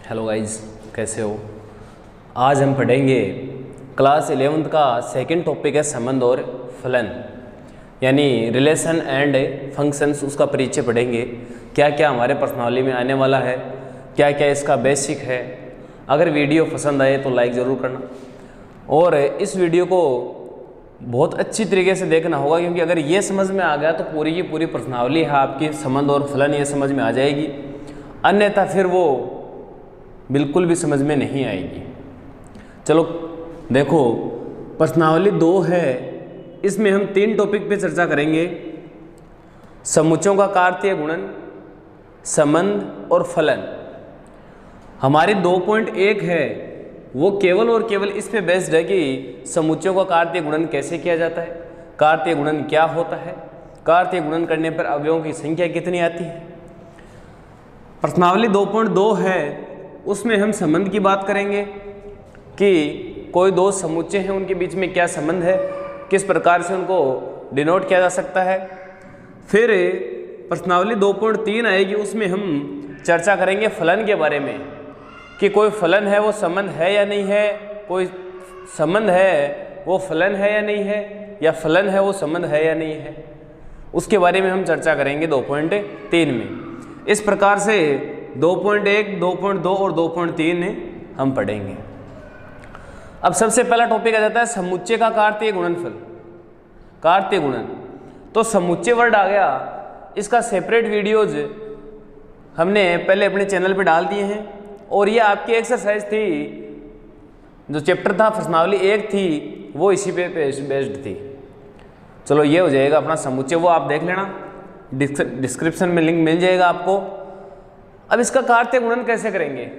Hello guys, कैसे हो। आज हम पढ़ेंगे क्लास 11th का सेकंड टॉपिक है संबंध और फलन, यानी रिलेशन एंड फंक्शंस। उसका परिचय पढ़ेंगे, क्या क्या हमारे प्रश्नावली में आने वाला है, क्या क्या इसका बेसिक है। अगर वीडियो पसंद आए तो लाइक ज़रूर करना और इस वीडियो को बहुत अच्छी तरीके से देखना होगा, क्योंकि अगर ये समझ में आ गया तो पूरी की पूरी प्रश्नावली है आपकी संबंध और फलन ये समझ में आ जाएगी, अन्यथा फिर वो बिल्कुल भी समझ में नहीं आएगी। चलो देखो, प्रश्नावली 2 है, इसमें हम 3 टॉपिक पे चर्चा करेंगे। समुच्चयों का कार्तीय गुणन, संबंध और फलन। हमारी 2.1 है वो केवल और केवल इस पे बेस्ड है कि समुच्चयों का कार्तीय गुणन कैसे किया जाता है, कार्तीय गुणन क्या होता है, कार्तीय गुणन करने पर अवयवों की संख्या कितनी आती है। प्रश्नावली 2.2 है, उसमें हम संबंध की बात करेंगे कि कोई दो समुच्चय हैं, उनके बीच में क्या संबंध है, किस प्रकार से उनको डिनोट किया जा सकता है। फिर प्रश्नावली 2.3 आएगी, उसमें हम चर्चा करेंगे फलन के बारे में कि कोई फलन है वो संबंध है या नहीं है, कोई संबंध है वो फलन है या नहीं है, या फलन है वो संबंध है या नहीं है। उसके बारे में हम चर्चा करेंगे 2.3 में। इस प्रकार से 2.1, 2.2 और 2.3 हम पढ़ेंगे। अब सबसे पहला टॉपिक आ जाता है समुच्चय का कार्तीय गुणनफल, कार्तीय गुणन। तो समुच्चय वर्ड आ गया, इसका सेपरेट वीडियोज हमने पहले अपने चैनल पे डाल दिए हैं, और ये आपकी एक्सरसाइज थी, जो चैप्टर था प्रश्नावली 1 थी, वो इसी पे बेस्ड थी। चलो ये हो जाएगा अपना समुच्चय, वो आप देख लेना, डिस्क्रिप्शन में लिंक मिल जाएगा आपको। अब इसका कार्तीय गुणन कैसे करेंगे।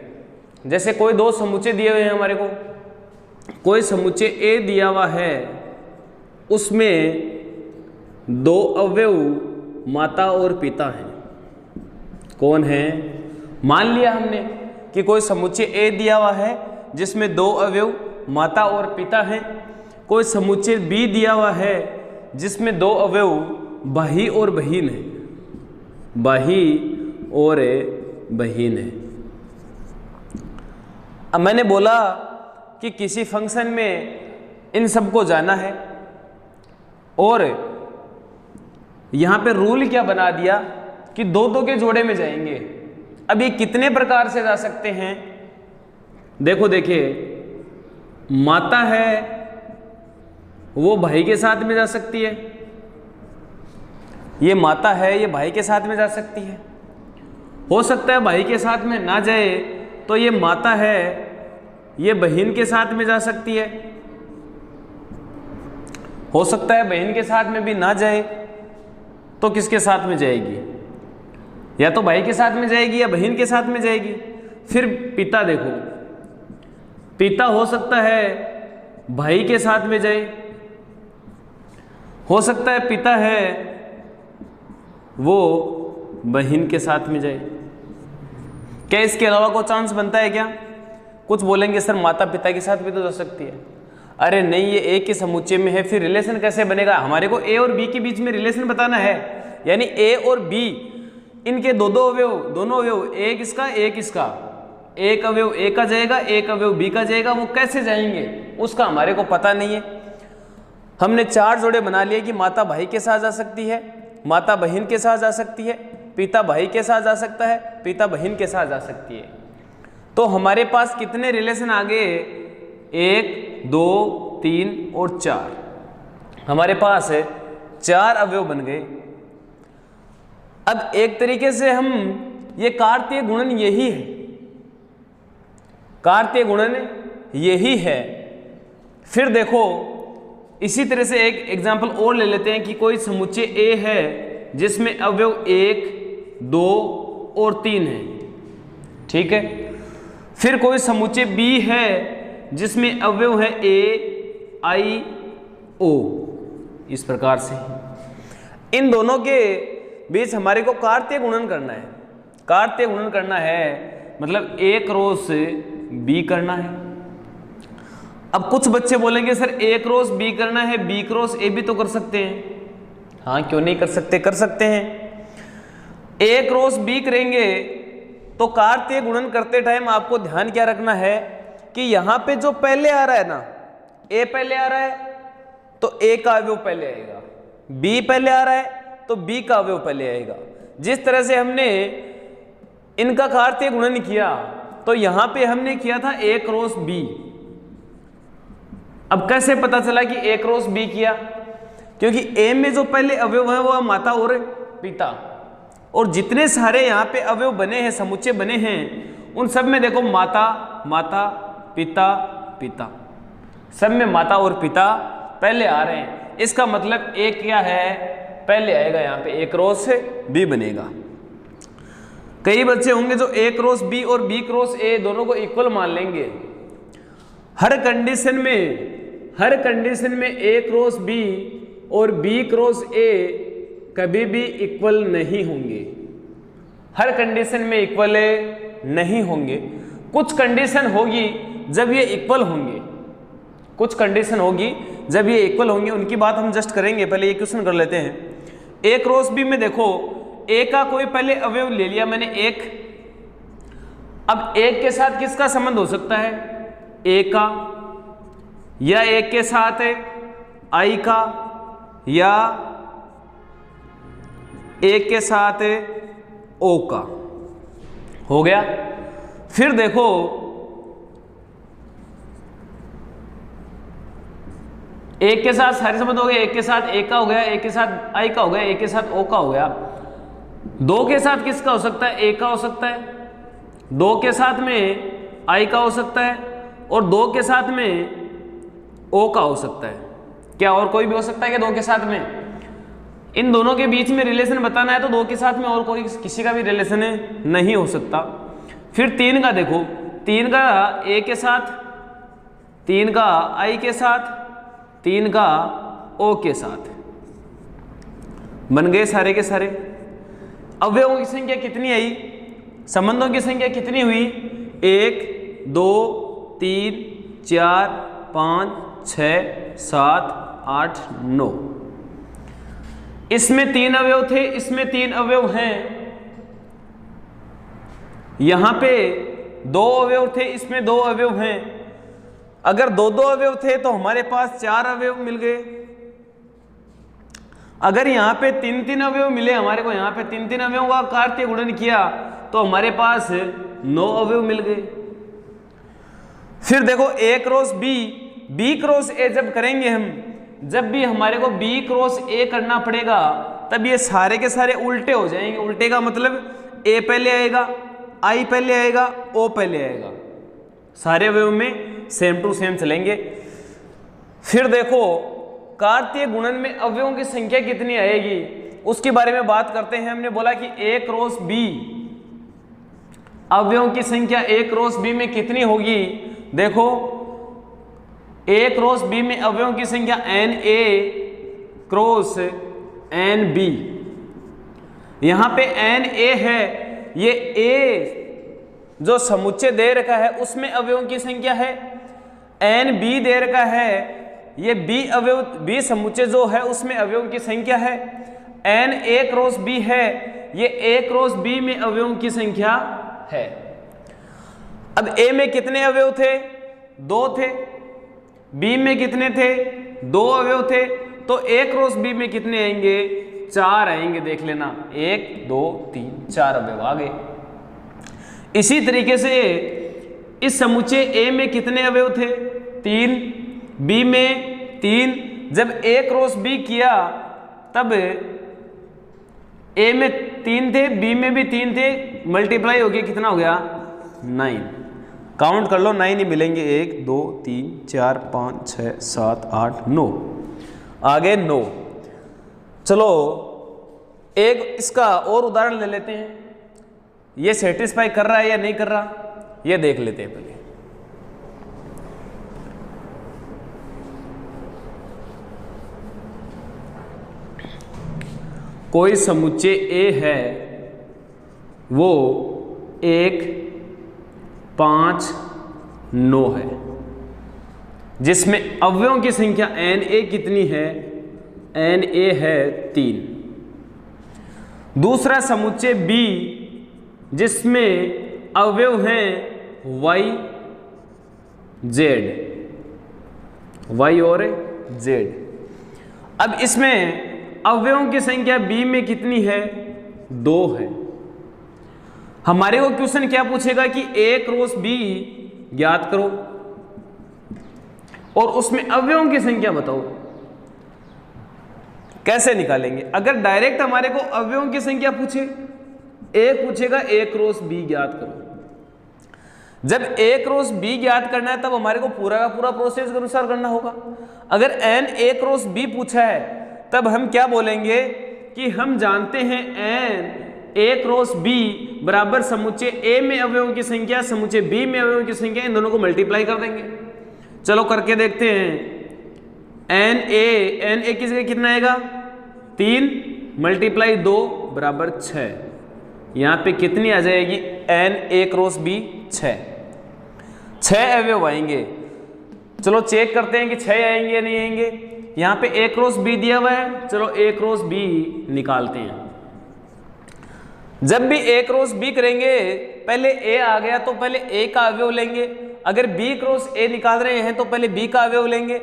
जैसे कोई दो समुच्चय दिए हुए हैं हमारे को, कोई समुच्चय ए दिया हुआ है, उसमें 2 अवयव माता और पिता हैं। कौन है? मान लिया हमने कि कोई समुच्चय ए दिया हुआ है जिसमें 2 अवयव माता और पिता हैं। कोई समुच्चय बी दिया हुआ है जिसमें 2 अवयव भाई और बहन है, भाई और बहन है। अब मैंने बोला कि किसी फंक्शन में इन सबको जाना है, और यहां पे रूल क्या बना दिया कि 2-2 के जोड़े में जाएंगे। अब ये कितने प्रकार से जा सकते हैं, देखो देखिए, माता है वो भाई के साथ में जा सकती है, ये माता है ये भाई के साथ में जा सकती है। हो सकता है भाई के साथ में ना जाए तो ये माता है ये बहन के साथ में जा सकती है। हो सकता है बहन के साथ में भी ना जाए तो किसके साथ में जाएगी, या तो भाई के साथ में जाएगी या बहन के साथ में जाएगी। फिर पिता, देखो पिता हो सकता है भाई के साथ में जाए, हो सकता है पिता है वो बहन के साथ में जाए। क्या इसके अलावा कोई चांस बनता है क्या? कुछ बोलेंगे सर माता पिता के साथ भी तो जा सकती है। अरे नहीं, ये एक के समुच्चय में है, फिर रिलेशन कैसे बनेगा? हमारे को ए और बी के बीच में रिलेशन बताना है, यानी ए और बी इनके 2-2 अवयव, दोनों अवयव, एक इसका एक इसका, एक अवयव ए का जाएगा एक अवयव बी का जाएगा, वो कैसे जाएंगे उसका हमारे को पता नहीं है। हमने 4 जोड़े बना लिए कि माता भाई के साथ जा सकती है, माता बहन के साथ जा सकती है, पिता भाई के साथ जा सकता है, पिता बहन के साथ जा सकती है। तो हमारे पास कितने रिलेशन आ गए? 1, 2, 3 और 4। हमारे पास 4 अवयव बन गए। अब एक तरीके से हम ये कार्तीय गुणन यही है, कार्तीय गुणन यही है। फिर देखो इसी तरह से एक एग्जांपल और ले लेते हैं कि कोई समुच्चय ए है जिसमें अवयव 1, 2 और 3 है, ठीक है। फिर कोई समुच्चय बी है जिसमें अवयव है ए, आई, ओ। इस प्रकार से इन दोनों के बीच हमारे को कार्तीय गुणन करना है। कार्तीय गुणन करना है मतलब ए क्रॉस बी करना है। अब कुछ बच्चे बोलेंगे सर ए क्रॉस बी करना है, बी क्रॉस ए भी तो कर सकते हैं। हाँ, क्यों नहीं कर सकते, कर सकते हैं। ए क्रॉस बी करेंगे तो कार्तीय गुणन करते टाइम आपको ध्यान क्या रखना है कि यहां पे जो पहले आ रहा है ना, ए पहले आ रहा है तो ए का अवयव पहले आएगा, बी पहले आ रहा है तो बी का अवयव पहले आएगा। जिस तरह से हमने इनका कार्तीय गुणन किया तो यहां पे हमने किया था ए क्रॉस बी। अब कैसे पता चला कि ए क्रॉस बी किया? क्योंकि ए में जो पहले अवयव है वो माता और पिता, और जितने सारे यहाँ पे अवयव बने हैं, समुच्चय बने हैं, उन सब में देखो माता माता पिता पिता, सब में माता और पिता पहले आ रहे हैं। इसका मतलब ए क्या है, पहले आएगा, यहाँ पे ए क्रॉस बी बनेगा। कई बच्चे होंगे जो ए क्रॉस बी और बी क्रॉस ए दोनों को इक्वल मान लेंगे। हर कंडीशन में ए क्रॉस बी और बी क्रॉस ए कभी भी इक्वल नहीं होंगे, हर कंडीशन में इक्वल नहीं होंगे। कुछ कंडीशन होगी जब ये इक्वल होंगे, कुछ कंडीशन होगी जब ये इक्वल होंगे, उनकी बात हम जस्ट करेंगे। पहले ये क्वेश्चन कर लेते हैं। ए क्रॉस बी में देखो ए का कोई पहले अवयव ले लिया मैंने एक, अब एक के साथ किसका संबंध हो सकता है, ए का, या एक के साथ आई का, या एक के साथ ओ का, हो गया। फिर देखो एक के साथ सारे संबंध हो गए, एक के साथ ए का हो गया, एक के साथ आई का हो गया, एक के साथ ओ का हो गया। दो के साथ किसका हो सकता है, ए का हो सकता है, दो के साथ में आई का हो सकता है, और दो के साथ में ओ का हो सकता है। क्या और कोई भी हो सकता है क्या दो के साथ में? इन दोनों के बीच में रिलेशन बताना है तो दो के साथ में और कोई किसी का भी रिलेशन नहीं हो सकता। फिर तीन का देखो, तीन का ए के साथ, तीन का आई के साथ, तीन का ओ के साथ, बन गए सारे के सारे। अवयवों की संख्या कितनी आई, संबंधों की संख्या कितनी हुई, 1 2 3 4 5 6 7 8 9। इसमें 3 अवयव थे, इसमें 3 अवयव हैं, यहां पे 2 अवयव थे, इसमें 2 अवयव हैं। अगर 2-2 अवयव थे तो हमारे पास 4 अवयव मिल गए। अगर यहाँ पे 3-3 अवयव मिले हमारे को, यहाँ पे 3-3 अवयव का कार्तीय गुणन किया तो हमारे पास 9 अवयव मिल गए। फिर देखो A cross B, B cross A जब करेंगे हम, जब भी हमारे को बी क्रॉस ए करना पड़ेगा तब ये सारे के सारे उल्टे हो जाएंगे। उल्टे का मतलब ए पहले आएगा, आई पहले आएगा, ओ पहले आएगा, सारे अवयव में सेम टू सेम चलेंगे। फिर देखो कार्तीय गुणन में अवयवों की संख्या कितनी आएगी उसके बारे में बात करते हैं। हमने बोला कि ए क्रॉस बी, अवयवों की संख्या ए क्रॉस बी में कितनी होगी। देखो ए क्रॉस बी में अवयवों की संख्या N A cross N B. यहां पे एन ए है, ये ए जो समुच्चय दे रखा है उसमें अवयवों की संख्या है, एन बी दे रखा है, ये बी अवयव बी समुच्चय जो है उसमें अवयवों की संख्या है, एन ए क्रॉस बी है, ये ए क्रॉस बी में अवयवों की संख्या है। अब ए में कितने अवयव थे, 2 थे, बी में कितने थे, 2 अवयव थे, तो ए क्रॉस बी में कितने आएंगे, 4 आएंगे। देख लेना 1 2 3 4 अवयव आ गए। इसी तरीके से इस समुच्चय ए में कितने अवयव थे, 3, बी में 3, जब ए क्रॉस बी किया तब ए में 3 थे, बी में भी 3 थे, मल्टीप्लाई हो गया, कितना हो गया 9। काउंट कर लो 9 ही मिलेंगे, 1 2 3 4 5 6 7 8 9, आगे 9। चलो एक इसका और उदाहरण ले लेते हैं, ये सेटिस्फाई कर रहा है या नहीं कर रहा ये देख लेते हैं पहले। कोई समुच्चय ए है, वो 1 5 9 है, जिसमें अवयवों की संख्या एन ए कितनी है, एन ए है 3। दूसरा समुच्चय बी जिसमें अवयव हैं y z, y और z। अब इसमें अवयवों की संख्या b में कितनी है? 2 है। हमारे को क्वेश्चन क्या पूछेगा कि a क्रॉस b ज्ञात करो और उसमें अवयवों की संख्या बताओ। कैसे निकालेंगे? अगर डायरेक्ट हमारे को अवयवों की संख्या पूछे, a पूछेगा a क्रॉस b ज्ञात करो। जब a क्रॉस b ज्ञात करना है तब हमारे को पूरा का पूरा प्रोसेस के अनुसार करना होगा। अगर n a क्रॉस b पूछा है तब हम क्या बोलेंगे कि हम जानते हैं n a क्रॉस b बराबर समुच्चय a में अवयवों की संख्या समुच्चय b में अवयवों की संख्या, इन दोनों को मल्टीप्लाई कर देंगे। चलो करके देखते हैं। n a की जगह कितना आएगा? 3 मल्टीप्लाई 2 बराबर 6। यहाँ पे कितनी आ जाएगी? n a क्रॉस b 6 अवयव आएंगे। चलो चेक करते हैं कि 6 आएंगे या नहीं आएंगे। यहाँ पे a क्रॉस b दिया हुआ है, चलो a क्रॉस b निकालते हैं। जब भी a क्रॉस b करेंगे, पहले a आ गया तो पहले a का अवयव लेंगे। अगर b क्रॉस a निकाल रहे हैं तो पहले b का अवयव लेंगे।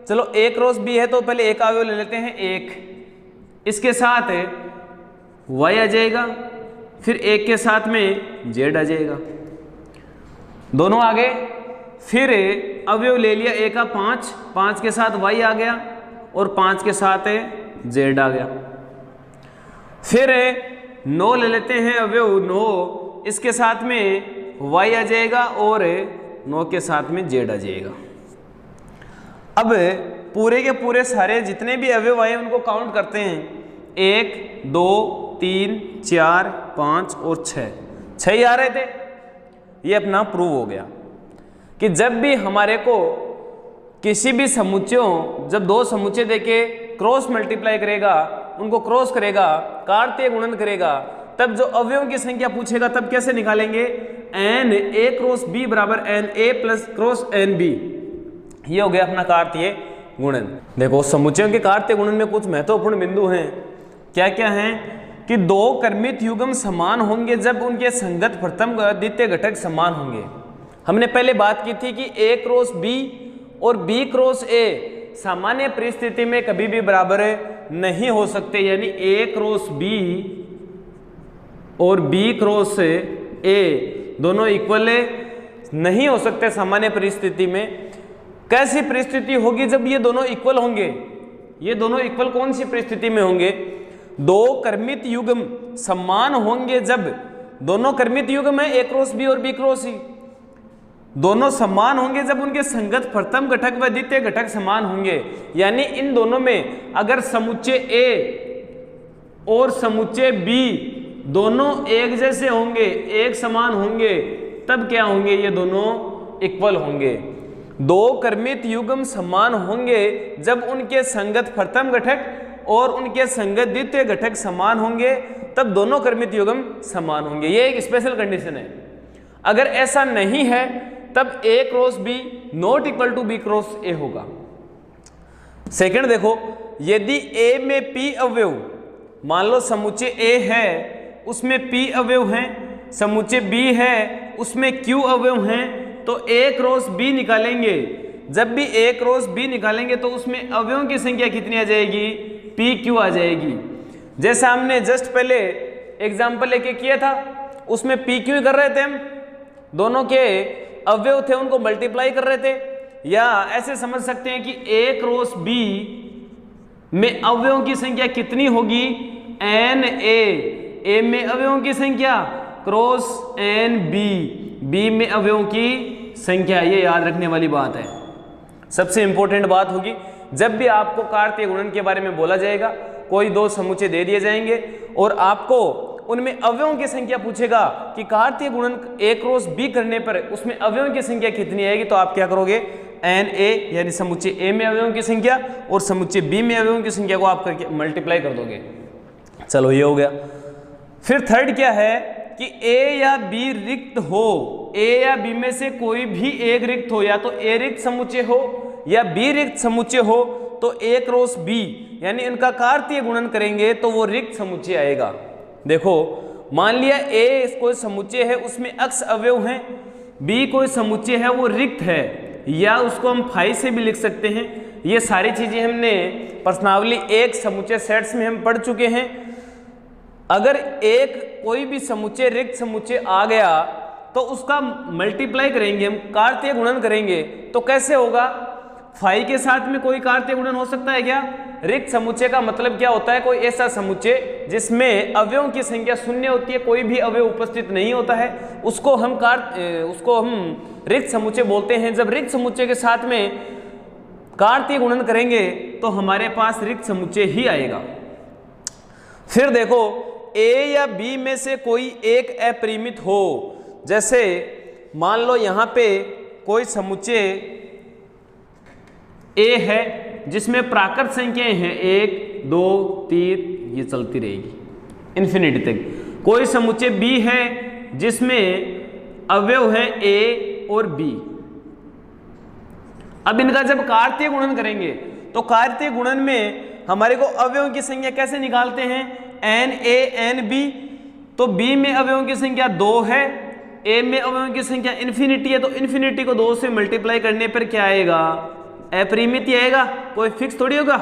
चलो a क्रॉस b है तो पहले a का अवयव ले लेते हैं 1। इसके साथ y आ जाएगा, फिर 1 के साथ में z आ जाएगा। दोनों आ गए। फिर अवयव ले लिया a का 5 के साथ y आ गया और 5 के साथ z आ गया। फिर 9 ले लेते हैं अवयव 9, इसके साथ में y आ जाएगा और 9 के साथ में z आ जाएगा। अब पूरे के पूरे सारे जितने भी अवयव आए उनको काउंट करते हैं। 1 2 3 4 5 और 6 ही आ रहे थे। ये अपना प्रूव हो गया कि जब भी हमारे को किसी भी समुच्चयों, जब 2 समुच्चय देके क्रॉस मल्टीप्लाई करेगा, उनको क्रॉस करेगा, कार्तीय गुणन करेगा, तब जो अवयवों की संख्या पूछेगा तब कैसे निकालेंगे? n a क्रॉस b बराबर n a plus cross n b। ये हो गया अपना कार्तीय गुणन। देखो समुच्चयों के कार्तीय गुणन में कुछ महत्वपूर्ण बिंदु हैं। क्या क्या हैं? कि 2 क्रमित युग्म समान होंगे जब उनके संगत प्रथम द्वितीय घटक समान होंगे। हमने पहले बात की थी कि a क्रॉस b और b क्रॉस a सामान्य परिस्थिति में कभी भी बराबर नहीं हो सकते, यानी a क्रॉस b और b क्रॉस a दोनों इक्वल नहीं हो सकते सामान्य परिस्थिति में। कैसी परिस्थिति होगी जब ये दोनों इक्वल होंगे? ये दोनों इक्वल कौन सी परिस्थिति में होंगे? 2 क्रमित युग्म समान होंगे जब दोनों क्रमित युग्म है a क्रॉस b और b क्रॉस c, दोनों समान होंगे जब उनके संगत प्रथम घटक व द्वितीय घटक समान होंगे। यानी इन दोनों में अगर समुच्चय a और समुच्चय b दोनों एक जैसे होंगे, एक समान होंगे, तब क्या होंगे? ये दोनों इक्वल होंगे। 2 क्रमित युग्म समान होंगे जब उनके संगत प्रथम घटक और उनके संगत द्वितीय घटक समान होंगे, तब दोनों क्रमित युग्म समान होंगे। ये एक स्पेशल कंडीशन है। अगर ऐसा नहीं है तब a cross b not equal to b cross a होगा। सेकंड देखो, यदि a में p अवयव, मान लो समुच्चय a है उसमें p अवयव हैं, समुच्चय b है उसमें q अवयव हैं, तो a क्रॉस b निकालेंगे। जब भी a क्रॉस b निकालेंगे तो उसमें अवयवों की संख्या कितनी आ जाएगी? pq आ जाएगी। जैसा हमने जस्ट पहले एग्जाम्पल लेके किया था, उसमें pq कर रहे थे हम, दोनों के अवयव थे उनको मल्टीप्लाई कर रहे थे। या ऐसे समझ सकते हैं कि a क्रॉस b में अवयवों की संख्या कितनी होगी? n a में अवयवों की संख्या क्रॉस n b में अवयवों की संख्या। ये याद रखने वाली बात है, सबसे इंपॉर्टेंट बात होगी। जब भी आपको कार्तीय गुणन के बारे में बोला जाएगा, कोई 2 समुच्चय दे दिए जाएंगे और आपको उनमें अवयवों की संख्या पूछेगा कि कार्तीय गुणन a क्रॉस b करने पर उसमें अवयवों की संख्या कितनी आएगी, तो आप क्या करोगे? n a यानी समुच्चय a में अवयवों की संख्या और समुच्चय b में अवयवों की संख्या को आप करके मल्टीप्लाई कर दोगे। चलो ये हो गया। फिर थर्ड क्या है कि a या b रिक्त हो, a या b में से कोई भी एक रिक्त हो, या तो a रिक्त समुच्चय हो या b रिक्त समुच्चय हो, तो a क्रॉस b यानी इनका कार्तीय गुणन करेंगे तो वो रिक्त समुच्चय आएगा। देखो मान लिया ए कोई समुच्चय है उसमें x अवयव हैं, b कोई समुच्चय है वो रिक्त है, या उसको हम फाई से भी लिख सकते हैं। ये सारी चीजें हमने प्रश्नावली एक समुच्चय सेट्स में हम पढ़ चुके हैं। अगर एक कोई भी समुच्चय रिक्त समुच्चय आ गया तो उसका मल्टीप्लाई करेंगे हम, कार्तीय गुणन करेंगे, तो कैसे होगा? फाई के साथ में कोई कार्तीय गुणन हो सकता है क्या? रिक्त समुच्चय का मतलब क्या होता है? कोई ऐसा समुच्चय जिसमें अवयवों की संख्या शून्य होती है, कोई भी अवयव उपस्थित नहीं होता है, उसको हम रिक्त समुच्चय बोलते हैं। जब रिक्त समुच्चय के साथ में कार्तीय गुणन करेंगे तो हमारे पास रिक्त समुच्चय ही आएगा। फिर देखो ए या बी में से कोई एक अपरिमित हो, जैसे मान लो यहां पे कोई समुच्चय ए है जिसमें प्राकृत संख्याएं हैं 1 2 3, ये चलती रहेगी इन्फिनिटी तक। कोई समुच्चय बी है जिसमें अवयव है ए और बी। अब इनका जब कार्तीय गुणन करेंगे तो कार्तीय गुणन में हमारे को अवयवों की संख्या कैसे निकालते हैं? N A N B. तो बी में अवयवों की संख्या 2 है, ए में अवयवों की संख्या इन्फिनिटी है, तो इन्फिनिटी को 2 से मल्टीप्लाई करने पर क्या आएगा? अपरिमित ही आएगा, कोई फिक्स थोड़ी होगा।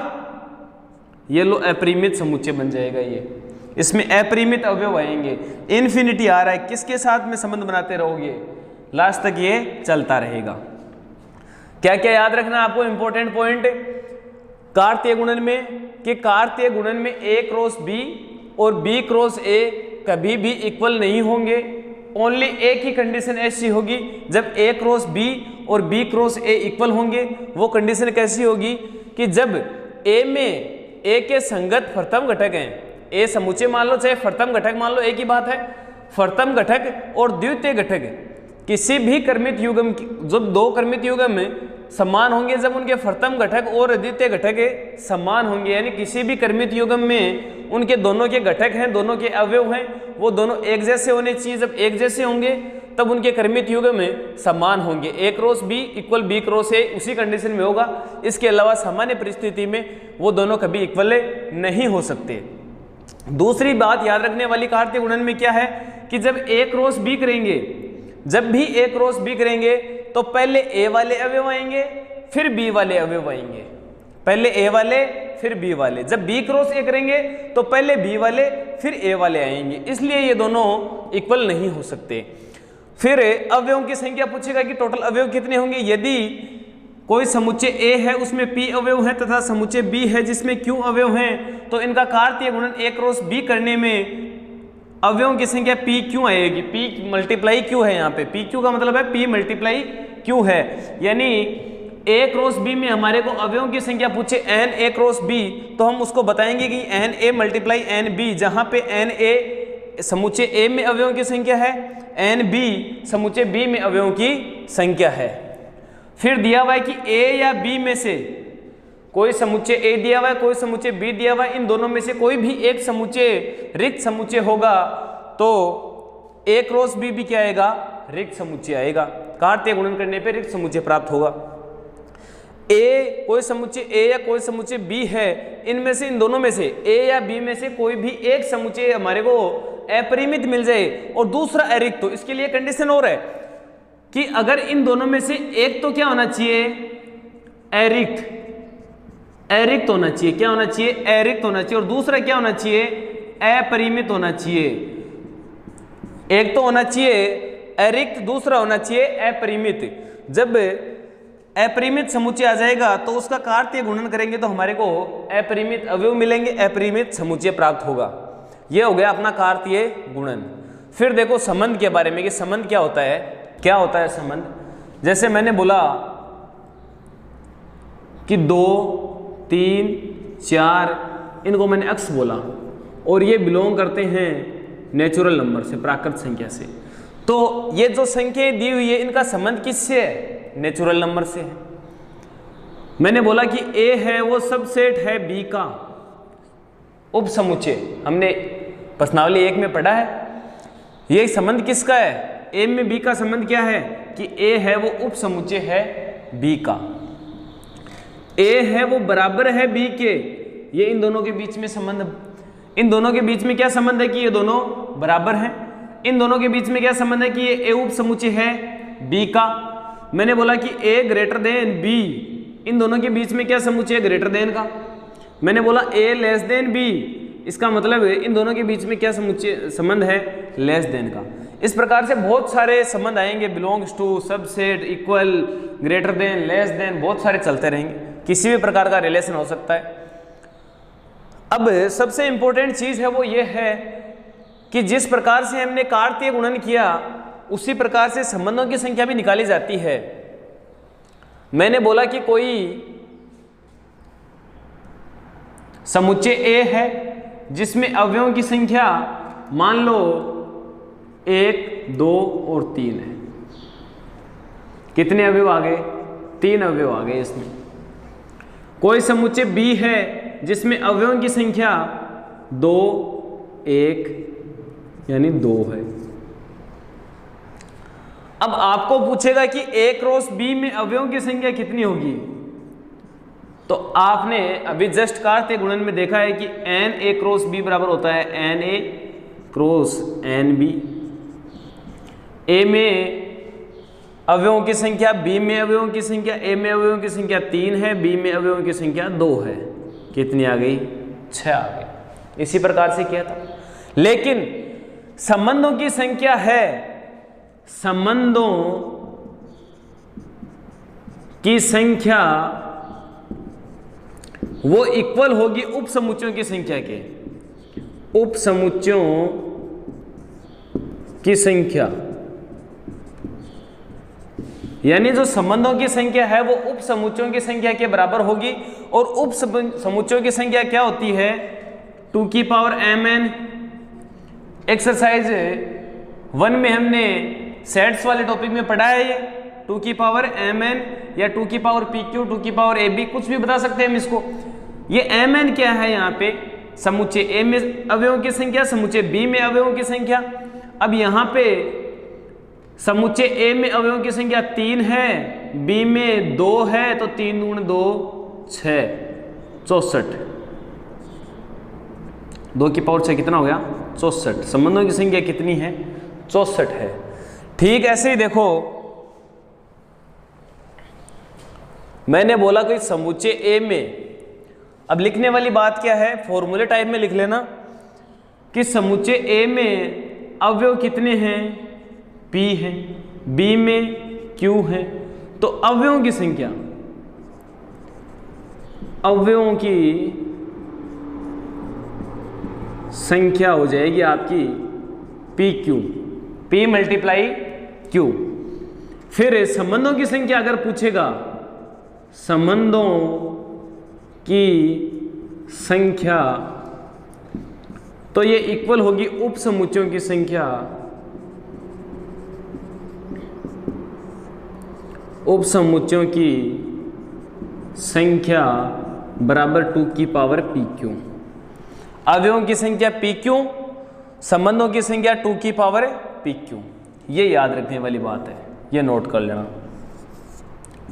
ये लो अपरिमित समुच्चय बन जाएगा। ये इसमें अपरिमित अवयव आएंगे, इन्फिनिटी आ रहा है, किसके साथ में संबंध बनाते रहोगे लास्ट तक ये चलता रहेगा। क्या क्या याद रखना आपको इंपॉर्टेंट पॉइंट कार्तीय गुणन में, कि कार्तीय गुणन में ए क्रॉस बी और बी क्रॉस ए कभी भी इक्वल नहीं होंगे। ओनली एक ही कंडीशन ऐसी होगी जब ए क्रॉस बी और बी क्रॉस ए इक्वल होंगे। वो कंडीशन कैसी होगी कि जब ए में ए के संगत प्रथम घटक हैं, ए समुच्चय मान लो चाहे प्रथम घटक मान लो, एक ही बात है। प्रथम घटक और द्वितीय घटक किसी भी क्रमित युग्म, जब दो क्रमित युग्म में समान होंगे, जब उनके प्रथम घटक और द्वितीय घटक समान होंगे, यानी किसी भी क्रमित युग्म में उनके दोनों के घटक हैं, दोनों के अवयव हैं, वो दोनों एक जैसे होने चाहिए। जब एक जैसे होंगे तब उनके क्रमित युग्म में समान होंगे। A cross B equal B cross A उसी कंडीशन में होगा। इसके अलावा सामान्य परिस्थिति में वो दोनों कभी इक्वल नहीं हो सकते। दूसरी बात याद रखने वाली कार्तीय गुणन में क्या है कि जब ए क्रॉस बी करेंगे, जब भी ए क्रॉस बी करेंगे तो पहले ए वाले अवयव आएंगे फिर बी वाले अवयव आएंगे, पहले ए वाले फिर बी वाले। जब बी क्रॉस ए करेंगे तो पहले बी वाले फिर ए वाले आएंगे, इसलिए ये दोनों इक्वल नहीं हो सकते। फिर अवयवों की संख्या पूछेगा कि टोटल अवयव कितने होंगे। यदि कोई समुच्चय ए है उसमें p अवयव हैं तथा समुच्चय b है जिसमें q अवयव हैं, तो इनका कार्तीय गुणन a क्रॉस b करने में अवयवों की संख्या p q आएगी। p मल्टीप्लाई q है, यहाँ पे p q का मतलब है p मल्टीप्लाई q है। यानी a क्रॉस b में हमारे को अवयवों की संख्या पूछे n a क्रॉस b, तो हम उसको बताएंगे कि n a multiply n b, जहाँ पे n a समुच्चय a में अवयवों की संख्या है, n b समुच्चय b में अवयवों की संख्या है। फिर दिया हुआ है कि a या b में से कोई समुच्चय a दिया हुआ है, कोई समुच्चय b दिया हुआ है, इन दोनों में से कोई भी एक समुच्चय रिक्त समुच्चय होगा तो a क्रॉस b भी क्या आएगा? रिक्त समुच्चय आएगा। कार्तीय गुणन करने पे रिक्त समुच्चय प्राप्त होगा। a कोई समुच्चय a या कोई समुच्चय b है, इनमें से इन दोनों में से a या b में से कोई भी एक समुच्चय हमारे को अपरिमित मिल जाए और दूसरा अरिक्त, तो इसके लिए कंडीशन और है कि अगर इन दोनों में से एक तो क्या होना चाहिए? अरिक्त, अरिक्त होना चाहिए। क्या होना चाहिए? अरिक्त होना चाहिए। और दूसरा क्या होना चाहिए? अपरिमित होना चाहिए। एक तो होना चाहिए अरिक्त, दूसरा होना चाहिए अपरिमित। जब अपरिमित समुच्चय आ जाएगा तो उसका कार्तीय गुणन करेंगे तो हमारे को अपरिमित अवयव मिलेंगे, अपरिमित समुच्चय प्राप्त होगा। यह हो गया अपना कार्तीय गुणन। फिर देखो संबंध के बारे में कि संबंध क्या होता है। क्या होता है संबंध? जैसे मैंने बोला कि 2 3 4 इनको मैंने अक्ष बोला और ये बिलोंग करते हैं नेचुरल नंबर से, प्राकृत संख्या से। तो ये जो संख्याएं दी हुई है इनका संबंध किससे है? नेचुरल नंबर से है। मैंने बोला कि ए है वो सबसेट है बी का उप समुच्चय, हमने प्रश्नावली 1 में पढ़ा है। ये संबंध किसका है? ए में बी का संबंध क्या है कि ए है वो उप समुच्चय है बी का, ए है वो बराबर है बी के। ये इन दोनों के बीच में संबंध, इन दोनों के बीच में क्या संबंध है कि ये दोनों बराबर हैं। इन दोनों के बीच में क्या संबंध है कि ये ए उप समुच्चय है बी का। मैंने बोला कि ए ग्रेटर देन बी, इन दोनों के बीच में क्या समुच्चय है ग्रेटर देन का। मैंने बोला ए लेस देन बी, इसका मतलब है इन दोनों के बीच में क्या समुच्चय संबंध है लेस देन का। इस प्रकार से बहुत सारे संबंध आएंगे, belongs to, subset, equal, greater than, less than, बहुत सारे चलते रहेंगे, किसी भी प्रकार का रिलेशन हो सकता है। अब सबसे इंपॉर्टेंट चीज है वो ये है कि जिस प्रकार से हमने कार्तीय गुणन किया उसी प्रकार से संबंधों की संख्या भी निकाली जाती है। मैंने बोला कि कोई समुच्चय ए है जिसमें अवयवों की संख्या मान लो 1, 2 और 3 है। कितने अवयव आ गए? 3 अवयव आ गए इसमें। कोई समुच्चय बी है जिसमें अवयवों की संख्या 2, 1 यानी 2 है। अब आपको पूछेगा कि ए क्रॉस बी में अवयवों की संख्या कितनी होगी, तो आपने अभी जस्ट कार्तीय गुणन में देखा है कि एन ए क्रॉस बी बराबर होता है n A cross N B. A में अवयवों की संख्या, बी में अवयवों की संख्या, ए में अवयवों की संख्या 3 है, बी में अवयवों की संख्या 2 है। कितनी आ गई? 6 आ गई। इसी प्रकार से किया था। लेकिन संबंधों की संख्या है, संबंधों की संख्या वो इक्वल होगी उप समुच्चयों की संख्या के। उप समुच्चयों की संख्या यानी जो संबंधों की संख्या है वो उप समुच्चयों की संख्या के बराबर होगी। और उप समुच्चयों की संख्या क्या होती है? 2 की पावर mn। एक्सरसाइज 1 में हमने सेट्स वाले टॉपिक में पढ़ा है ये 2 की पावर mn या 2 की पावर pq, 2 की पावर ab, कुछ भी बता सकते हैं हम इसको। ये mn क्या है? यहाँ पे समुच्चय a में अवयवों की संख्या, समुच्चय b में अवयवों की संख्या। अब यहाँ पे समुच्चय ए में अवयवों की संख्या 3 है, बी में 2 है, तो 3 गुण 2 6, 64। 2 की पावर 6 कितना हो गया? 64। संबंधों की संख्या कितनी है? 64 है। ठीक ऐसे ही देखो, मैंने बोला कोई समुच्चय ए में, अब लिखने वाली बात क्या है, फॉर्मूले टाइप में लिख लेना कि समुच्चय ए में अवयव कितने हैं? P है, B में Q है, तो अवयवों की संख्या, अवयवों की संख्या हो जाएगी आपकी PQ, P मल्टीप्लाई Q। फिर संबंधों की संख्या अगर पूछेगा, संबंधों की संख्या, तो ये इक्वल होगी उप समुच्चयों की संख्या, उप समुच्चयों की संख्या बराबर 2 की पावर PQ। अवयवों की संख्या PQ, संबंधों की संख्या 2 की पावर PQ। ये याद रखने वाली बात है, ये नोट कर लेना,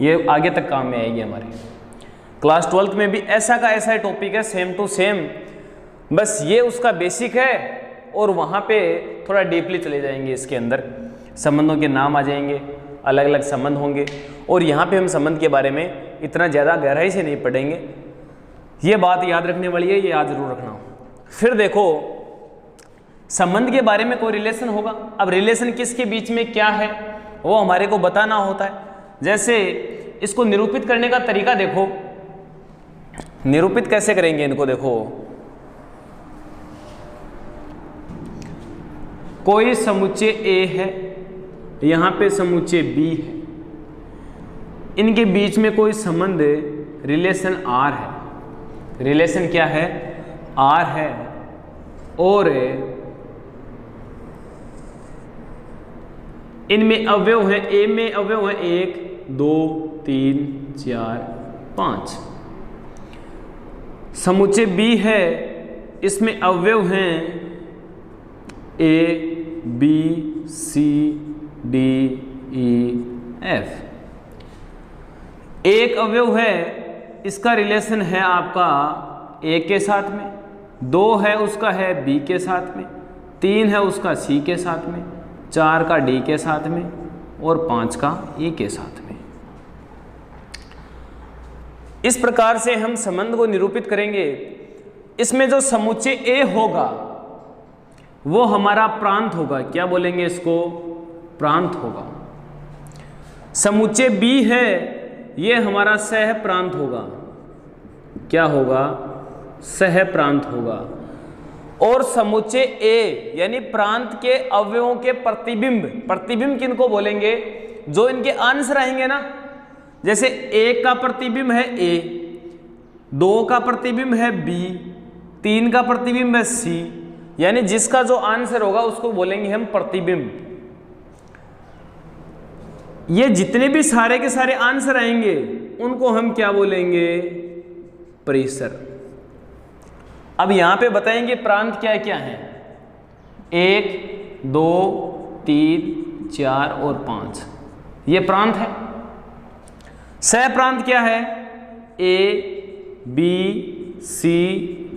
ये आगे तक काम में आएगी हमारे। क्लास 12th में भी ऐसा का ऐसा टॉपिक है, सेम टू सेम, बस ये उसका बेसिक है और वहाँ पे थोड़ा डीपली चले जाएंगे। इसके अंदर संबंधों के नाम आ जाएंगे, अलग अलग संबंध होंगे, और यहाँ पे हम संबंध के बारे में इतना ज़्यादा गहराई से नहीं पढ़ेंगे। ये बात याद रखने वाली है, ये याद जरूर रखना। फिर देखो, संबंध के बारे में कोई रिलेशन होगा। अब रिलेशन किसके बीच में क्या है वो हमारे को बताना होता है। जैसे इसको निरूपित करने का तरीका देखो, निरूपित कैसे करेंगे इनको, देखो कोई समुच्चय ए है, यहाँ पे समुच्चय बी है, इनके बीच में कोई संबंध रिलेशन आर है। रिलेशन क्या है? आर है। और इनमें अवयव है, ए में अवयव है 1, 2, 3, 4, 5। समुच्चय बी है, इसमें अवयव हैं ए, बी, सी, डी, ई, एफ। एक अवयव है, इसका रिलेशन है आपका ए के साथ में, 2 है उसका है बी के साथ में, 3 है उसका सी के साथ में, 4 का डी के साथ में और 5 का ई के साथ में। इस प्रकार से हम संबंध को निरूपित करेंगे। इसमें जो समुच्चय ए होगा वो हमारा प्रांत होगा। क्या बोलेंगे इसको? प्रांत होगा। समुच्चय बी है ये हमारा सह प्रांत होगा। क्या होगा? सह प्रांत होगा। और समुच्चय ए यानी प्रांत के अवयवों के प्रतिबिंब, प्रतिबिंब किनको बोलेंगे? जो इनके अंश रहेंगे ना, जैसे 1 का प्रतिबिंब है ए, 2 का प्रतिबिंब है बी, 3 का प्रतिबिंब है सी, यानी जिसका जो आंसर होगा उसको बोलेंगे हम प्रतिबिंब। ये जितने भी सारे के सारे आंसर आएंगे उनको हम क्या बोलेंगे? परिसर। अब यहां पे बताएंगे प्रांत क्या क्या है। 1, 2, 3, 4 और 5 ये प्रांत है। सह प्रांत क्या है? ए, बी, सी,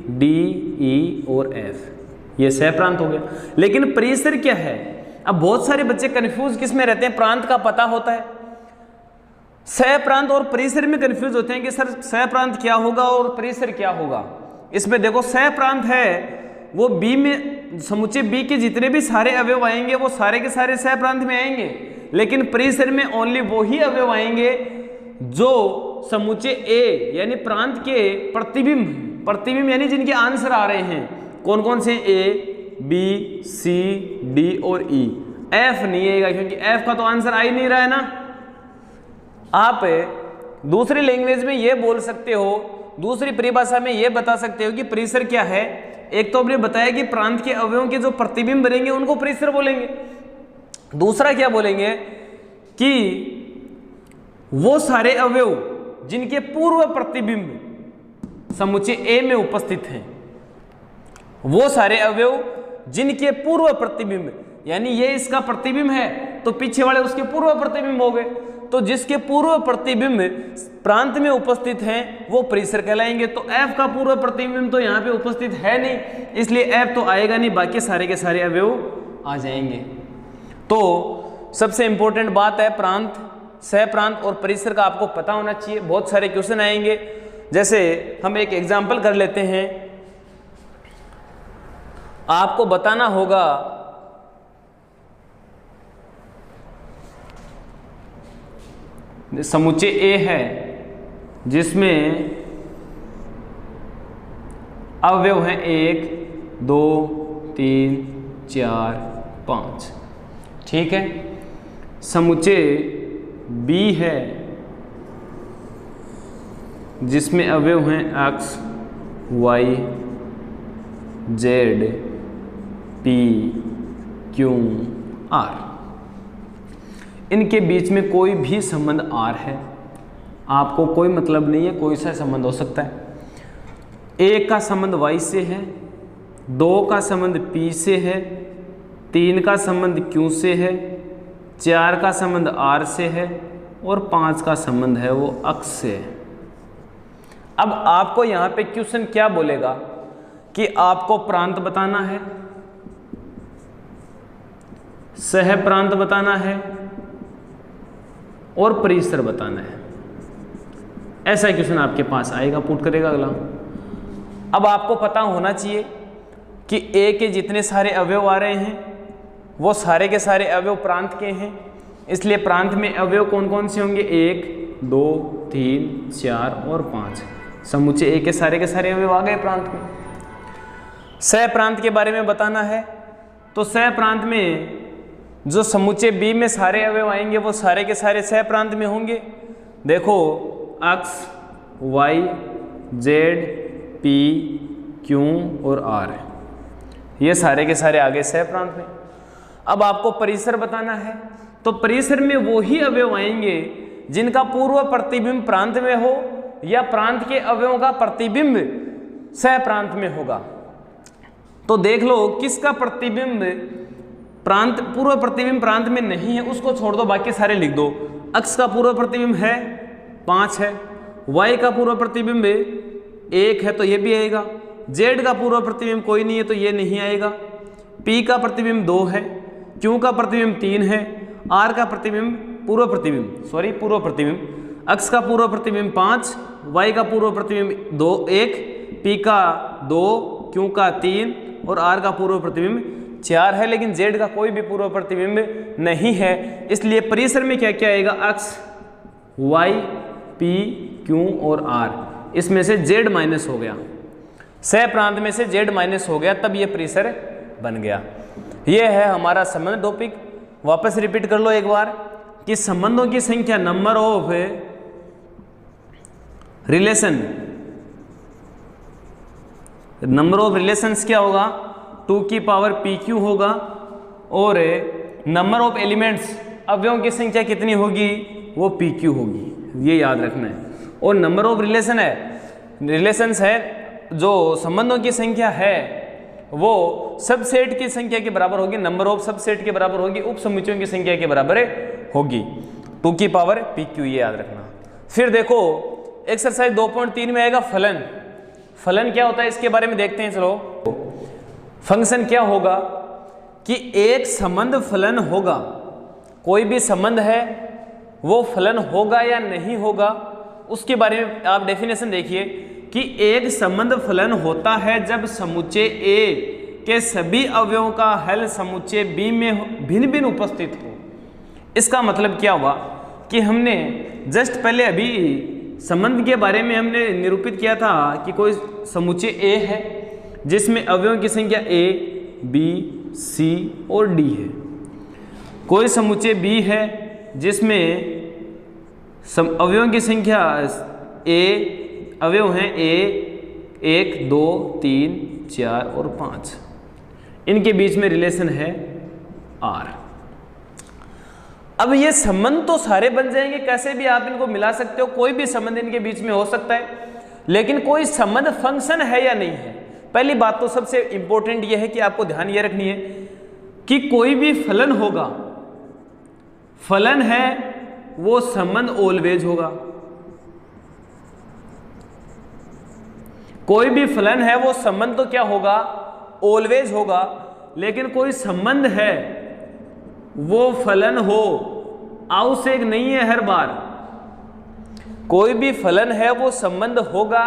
डी, ई और एफ, ये सह प्रांत हो गया। लेकिन परिसर क्या है? अब बहुत सारे बच्चे कंफ्यूज किस में रहते हैं? प्रांत का पता होता है, सह प्रांत और परिसर में कंफ्यूज होते हैं कि सर सह प्रांत क्या होगा और परिसर क्या होगा। इसमें देखो सह प्रांत है वो बी में, समुच्चय बी के जितने भी सारे अवयव आएंगे वो सारे के सारे सह प्रांत में आएंगे। लेकिन परिसर में ओनली वो ही अवयव आएंगे जो समुच्चय ए यानी प्रांत के प्रतिबिंब, प्रतिबिंब यानी जिनके आंसर आ रहे हैं। कौन कौन से? ए, बी, सी, डी और ई। एफ नहीं आएगा क्योंकि एफ का तो आंसर आ ही नहीं रहा है ना। आप दूसरी लैंग्वेज में ये बोल सकते हो, दूसरी परिभाषा में ये बता सकते हो कि परिसर क्या है। एक तो हमने बताया कि प्रांत के अवयवों के जो प्रतिबिंब बनेंगे उनको परिसर बोलेंगे। दूसरा क्या बोलेंगे कि वो सारे अवयव जिनके पूर्व प्रतिबिंब समुच्चय ए में उपस्थित हैं, वो सारे अवयव जिनके पूर्व प्रतिबिंब, यानी ये इसका प्रतिबिंब है तो पीछे वाले उसके पूर्व प्रतिबिंब हो गए, तो जिसके पूर्व प्रतिबिंब प्रांत में उपस्थित हैं वो परिसर कहलाएंगे। तो एफ का पूर्व प्रतिबिंब तो यहाँ पे उपस्थित है नहीं, इसलिए एफ तो आएगा नहीं, बाकी सारे के सारे अवयव आ जाएंगे। तो सबसे इंपॉर्टेंट बात है प्रांत, सह प्रांत और परिसर का आपको पता होना चाहिए। बहुत सारे क्वेश्चन आएंगे, जैसे हम एक एग्जाम्पल कर लेते हैं। आपको बताना होगा समुच्चय ए है जिसमें अवयव हैं 1, 2, 3, 4, 5, ठीक है। समुच्चय बी है जिसमें अवयव हैं x, y, z, p, q, r। इनके बीच में कोई भी संबंध r है, आपको कोई मतलब नहीं है, कोई सा संबंध हो सकता है। 1 का संबंध y से है, 2 का संबंध p से है, 3 का संबंध q से है, 4 का संबंध r से है और 5 का संबंध है वो x से है। अब आपको यहाँ पे क्वेश्चन क्या बोलेगा कि आपको प्रांत बताना है, सह प्रांत बताना है और परिसर बताना है। ऐसा क्वेश्चन आपके पास आएगा, पुट करेगा अगला। अब आपको पता होना चाहिए कि ए के जितने सारे अवयव आ रहे हैं वो सारे के सारे अवयव प्रांत के हैं, इसलिए प्रांत में अवयव कौन कौन से होंगे? 1, 2, 3, 4 और 5। समुच्चय ए के सारे अवयव आ गए प्रांत में। सह प्रांत के बारे में बताना है, तो सह प्रांत में जो समुच्चय बी में सारे अवयव आएंगे वो सारे के सारे सह प्रांत में होंगे। देखो x, y, z, p, q और r, ये सारे के सारे आगे सह प्रांत में। अब आपको परिसर बताना है, तो परिसर में वो ही अवयव आएंगे जिनका पूर्व प्रतिबिंब प्रांत में हो या प्रांत के अवयवों का प्रतिबिंब सह प्रांत में होगा। तो देख लो किसका प्रतिबिंब प्रांत, पूर्व प्रतिबिंब प्रांत में नहीं है उसको छोड़ दो, बाकी सारे लिख दो। x का पूर्व प्रतिबिंब है 5 है, y का पूर्व प्रतिबिंब 1 है तो ये भी आएगा, z का पूर्व प्रतिबिंब कोई नहीं है तो ये नहीं आएगा, P का प्रतिबिंब 2 है, Q का प्रतिबिंब 3 है, R का प्रतिबिंब पूर्व प्रतिबिंब, X का पूर्व प्रतिबिंब 5, Y का पूर्व प्रतिबिंब 2 1, P का 2, Q का 3 और R का पूर्व प्रतिबिंब 4 है, लेकिन Z का कोई भी पूर्व प्रतिबिंब नहीं है। इसलिए परिसर में क्या क्या आएगा, X, Y, P, Q और R, इसमें से Z माइनस हो गया, सह प्रांत में से Z माइनस हो गया, तब ये परिसर बन गया। ये है हमारा संबंध टॉपिक। वापस रिपीट कर लो एक बार कि संबंधों की संख्या नंबर ऑफ रिलेशंस क्या होगा, 2 की पावर PQ होगा, और नंबर ऑफ एलिमेंट्स अवयवों की संख्या कितनी होगी, वो PQ होगी, ये याद रखना है। और नंबर ऑफ रिलेशंस है जो संबंधों की संख्या है वो सबसेट की संख्या के बराबर होगी, नंबर ऑफ सबसेट के बराबर होगी, उप समुच्चयों की संख्या के बराबर होगी, 2 की पावर PQ, ये याद रखना। फिर देखो एक्सरसाइज 2.3 में आएगा फलन। फलन क्या होता है इसके बारे में देखते हैं। चलो, फंक्शन क्या होगा कि एक संबंध फलन होगा, कोई भी संबंध है वो फलन होगा या नहीं होगा, उसके बारे में आप डेफिनेशन देखिए कि एक संबंध फलन होता है जब समुच्चय A के सभी अवयवों का हल समुच्चय B में भिन्न भिन्न उपस्थित हो। इसका मतलब क्या हुआ कि हमने जस्ट पहले अभी संबंध के बारे में हमने निरूपित किया था कि कोई समुच्चय A है जिसमें अवयवों की संख्या A, B, C और D है। कोई समुच्चय B है जिसमें अवयवों की संख्या अवयव हैं A 1, 2, 3, 4 और 5, इनके बीच में रिलेशन है R। अब ये संबंध तो सारे बन जाएंगे, कैसे भी आप इनको मिला सकते हो, कोई भी संबंध इनके बीच में हो सकता है, लेकिन कोई संबंध फंक्शन है या नहीं है। पहली बात तो सबसे इंपॉर्टेंट ये है कि आपको ध्यान ये रखनी है कि कोई भी फलन होगा, फलन है वो संबंध ऑलवेज होगा। कोई भी फलन है वो संबंध तो क्या होगा, ऑलवेज होगा, लेकिन कोई संबंध है वो फलन हो आवश्यक नहीं है हर बार। कोई भी फलन है वो संबंध होगा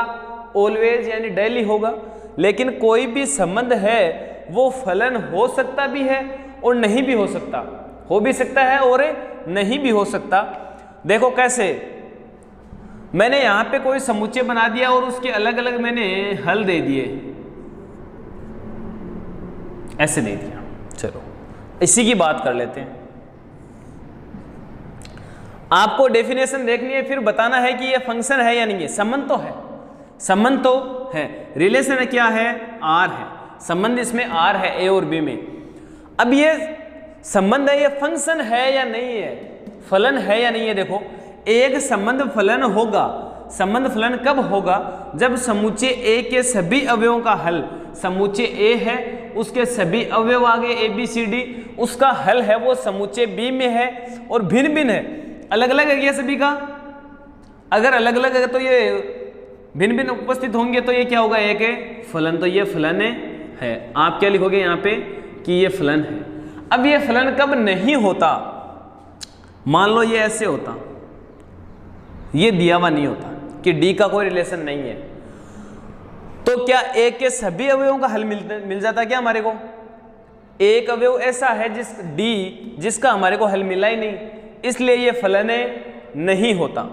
ऑलवेज यानी डेली होगा, लेकिन कोई भी संबंध है वो फलन हो सकता भी है और नहीं भी हो सकता, हो भी सकता है और नहीं भी हो सकता। देखो कैसे, मैंने यहां पे कोई समुच्चय बना दिया और उसके अलग अलग मैंने हल दे दिए, ऐसे दे दिया। चलो इसी की बात कर लेते हैं। आपको डेफिनेशन देखनी है, फिर बताना है कि ये फंक्शन है या नहीं है। संबंध तो है, संबंध तो है, रिलेशन क्या है, R है, संबंध इसमें R है A और B में। अब ये संबंध है, ये फंक्शन है या नहीं है, फलन है या नहीं है। देखो एक संबंध फलन होगा, संबंध फलन कब होगा, जब समुच्चय A के सभी अवयवों का हल, समुच्चय A है उसके सभी अवयव आ गए ABCD, उसका हल है वो समुच्चय B में है और भिन्न भिन्न है, अलग अलग है ये सभी का। अगर अलग अलग है तो ये भिन्न भिन्न उपस्थित होंगे तो ये क्या होगा, एक फलन। तो ये फलन है। आप क्या लिखोगे यहाँ पे कि ये फलन है। अब ये फलन कब नहीं होता, मान लो ये ऐसे होता, ये दिया हुआ नहीं होता कि D का कोई रिलेशन नहीं है, तो क्या A के सभी अवयवों का हल मिल जाता क्या हमारे को। एक अवयव ऐसा है जिसका हमारे को हल मिला ही नहीं, इसलिए ये फलन नहीं होता।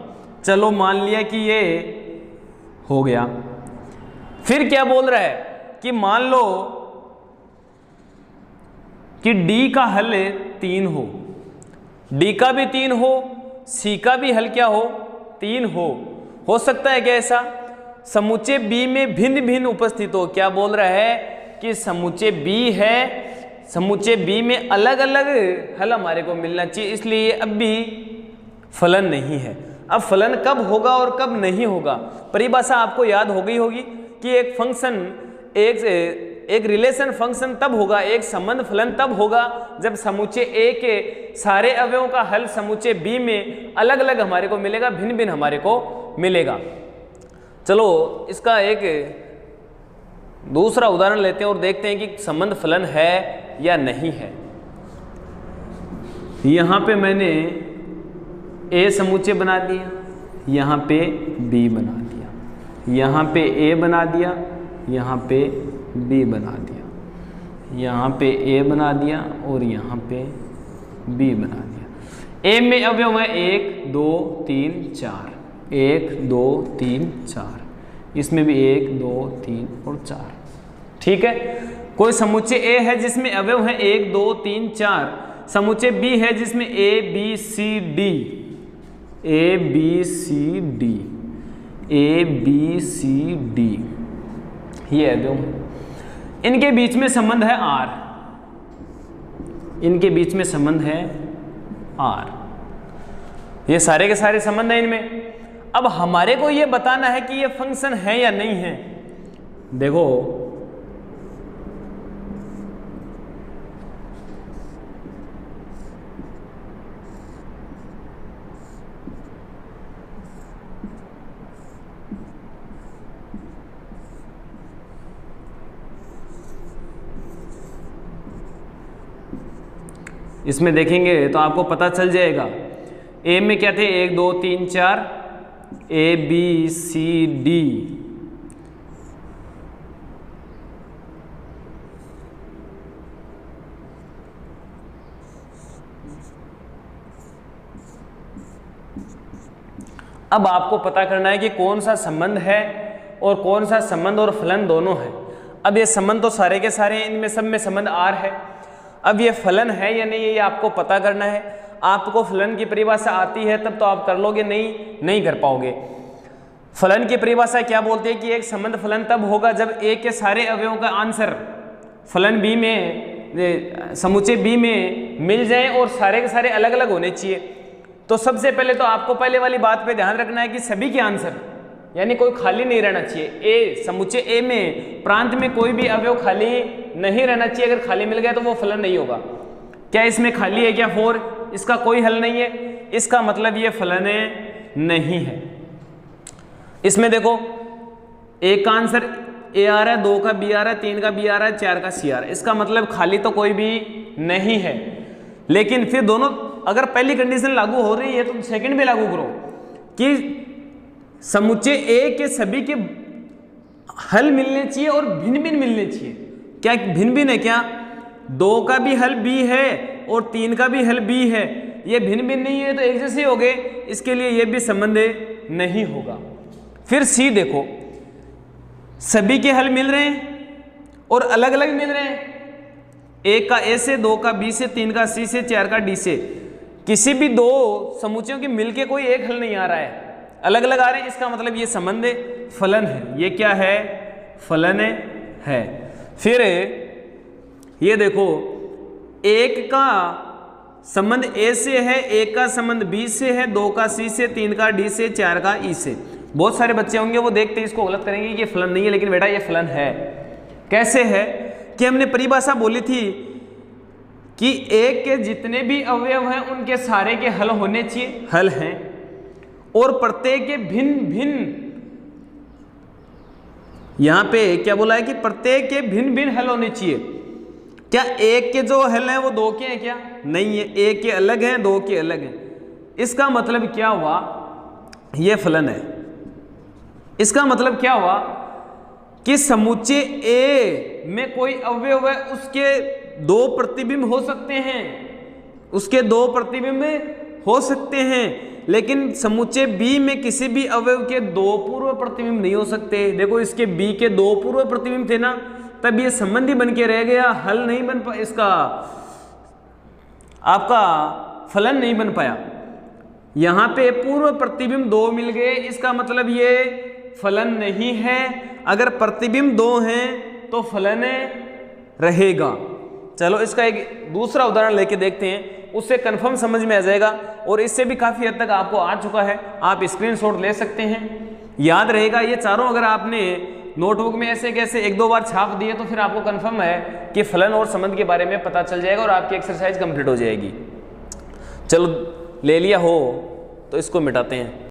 चलो मान लिया कि ये हो गया, फिर क्या बोल रहा है कि मान लो कि D का हल 3 D का भी 3 हो, C का भी हल क्या हो, 3 हो सकता है क्या ऐसा, समुच्चय B में भिन्न भिन्न उपस्थित हो। क्या बोल रहा है कि समुच्चय B है, समुच्चय B में अलग अलग हल हमारे को मिलना चाहिए, इसलिए ये अब भी फलन नहीं है। अब फलन कब होगा और कब नहीं होगा, परिभाषा आपको याद हो गई होगी कि एक फंक्शन एक रिलेशन फंक्शन तब होगा, एक संबंध फलन तब होगा जब समुच्चय A के सारे अवयवों का हल समुच्चय B में अलग अलग हमारे को मिलेगा, भिन्न भिन्न हमारे को मिलेगा। चलो इसका एक दूसरा उदाहरण लेते हैं और देखते हैं कि संबंध फलन है या नहीं है। यहां पे मैंने ए समुच्चय बना दिया, यहाँ पे बी बना दिया, यहाँ पे ए बना दिया, यहाँ पे बी बना दिया, यहाँ पे ए बना दिया और यहाँ पे बी बना दिया। ए में अवयव है 1 2 3 4, 1 2 3 4, इसमें भी 1 2 3 और 4। ठीक है, कोई समुच्चय ए है जिसमें अवयव है 1 2 3 4, समुच्चय बी है जिसमें A B C D, A B C D, A B C D, ये अवयव। इनके बीच में संबंध है आर, इनके बीच में संबंध है आर, ये सारे के सारे संबंध हैं इनमें। अब हमारे को ये बताना है कि ये फंक्शन है या नहीं है। देखो इसमें देखेंगे तो आपको पता चल जाएगा। ए में क्या थे 1 2 3 4, ए बी सी डी, अब आपको पता करना है कि कौन सा संबंध है और कौन सा संबंध और फलन दोनों है। अब ये संबंध तो सारे के सारे हैं, इनमें सब में संबंध आर है। अब ये फलन है या नहीं, ये आपको पता करना है। आपको फलन की परिभाषा आती है तब तो आप कर लोगे, नहीं कर पाओगे। फलन की परिभाषा क्या बोलते हैं कि एक संबंध फलन तब होगा जब ए के सारे अवयवों का आंसर फलन बी में, समुच्चय बी में मिल जाए और सारे के सारे अलग अलग होने चाहिए। तो सबसे पहले तो आपको पहले वाली बात पे ध्यान रखना है कि सभी के आंसर, यानी कोई खाली नहीं रहना चाहिए। ए समुच्चय ए में प्रांत में कोई भी अवयव खाली नहीं रहना चाहिए। अगर खाली मिल गया तो वो फलन नहीं होगा। क्या इसमें खाली है क्या 4? इसका कोई हल नहीं है, इसका मतलब ये फलन नहीं है। इसमें देखो एक का आंसर ए आ रहा है, 2 का बी आ रहा है, 3 का बी आ रहा है, 4 का सी आ रहा है। इसका मतलब खाली तो कोई भी नहीं है। लेकिन फिर दोनों, अगर पहली कंडीशन लागू हो रही है तो सेकंड भी लागू करो कि समुच्चय ए के सभी के हल मिलने चाहिए और भिन्न भिन्न मिलने चाहिए। क्या भिन्न भिन्न है? क्या 2 का भी हल बी है और 3 का भी हल बी है, ये भिन्न भिन्न नहीं है तो एक जैसे हो गए, इसके लिए ये भी संबंध नहीं होगा। फिर सी देखो, सभी के हल मिल रहे हैं और अलग अलग मिल रहे हैं। 1 का ए से, 2 का बी से, 3 का सी से, 4 का डी से। किसी भी 2 समुच्चयों के मिलके कोई एक हल नहीं आ रहा है, अलग अलग आ रहे हैं। इसका मतलब ये संबंध फलन है। ये क्या है? फलन है। फिर ये देखो, 1 का संबंध ए से है, 1 का संबंध बी से है, 2 का सी से, 3 का डी से, 4 का ई से। बहुत सारे बच्चे होंगे वो देखते इसको गलत करेंगे कि ये फलन नहीं है, लेकिन बेटा ये फलन है। कैसे है? कि हमने परिभाषा बोली थी कि एक के जितने भी अवयव हैं उनके सारे के हल होने चाहिए, हल हैं, और प्रत्येक के भिन्न भिन्न, यहां पे क्या बोला है कि प्रत्येक के भिन्न भिन्न हल होने चाहिए। क्या एक के जो हल हैं वो 2 के हैं? क्या नहीं है, एक के अलग हैं, 2 के अलग हैं। इसका मतलब क्या हुआ? ये फलन है। इसका मतलब क्या हुआ कि समुच्चय ए में कोई अवयव है, उसके 2 प्रतिबिंब हो सकते हैं, उसके 2 प्रतिबिंब हो सकते हैं, लेकिन समुच्चय बी में किसी भी अवयव के 2 पूर्व प्रतिबिंब नहीं हो सकते। देखो इसके बी के 2 पूर्व प्रतिबिंब थे ना, तब ये संबंधी बन के रह गया, हल नहीं बन पाया, इसका आपका फलन नहीं बन पाया। यहां पे पूर्व प्रतिबिंब 2 मिल गए, इसका मतलब ये फलन नहीं है। अगर प्रतिबिंब 2 हैं तो फलन रहेगा। चलो इसका एक दूसरा उदाहरण लेके देखते हैं, उससे कंफर्म समझ में आ जाएगा और इससे भी काफ़ी हद तक आपको आ चुका है। आप स्क्रीनशॉट ले सकते हैं, याद रहेगा। ये चारों अगर आपने नोटबुक में ऐसे कैसे 1-2 बार छाप दिए तो फिर आपको कंफर्म है कि फलन और संबंध के बारे में पता चल जाएगा और आपकी एक्सरसाइज कंप्लीट हो जाएगी। चलो ले लिया हो तो इसको मिटाते हैं।